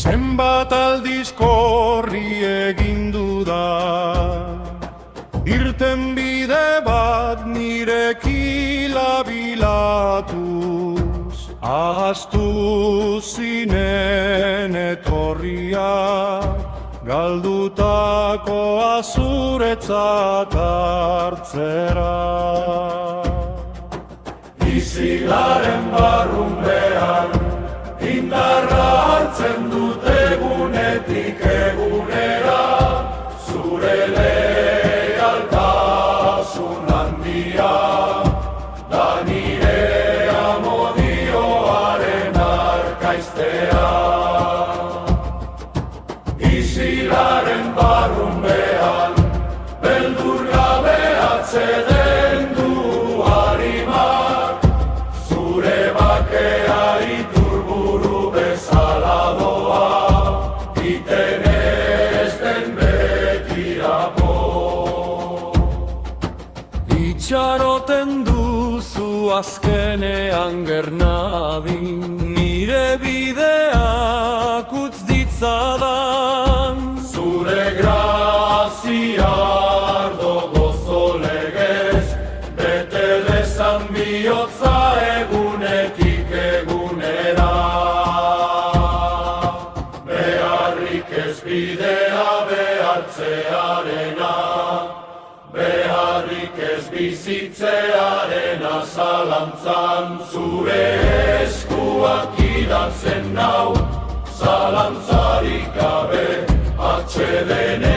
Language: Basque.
Zenbat aldiz korri egin dudan, irten bide bat nireki labilatuz, ahaztu zinen etorria, galdutako azuretzat hartzera. Isilaren barrunbean, indarra hartzen dut egunetik egunera, zure lealtasun handia, da nire amodioaren arkaiztea. Isilaren barrunbean, beldur gabe atzeden du harimak, zure bakea iturburu bezala doa, iten ez den betirako. Itxaroten duzu azkenean gernadin, nire bideak utz ditzadan, zure grazia ardo gozo legez, bete dezan bihotza egunetik egunera. Beharrik ez bidea behartzearena, beharrik ez bizitzearena zalantzan, zure eskuak idatzen nau, zalantzarik gabe atsedene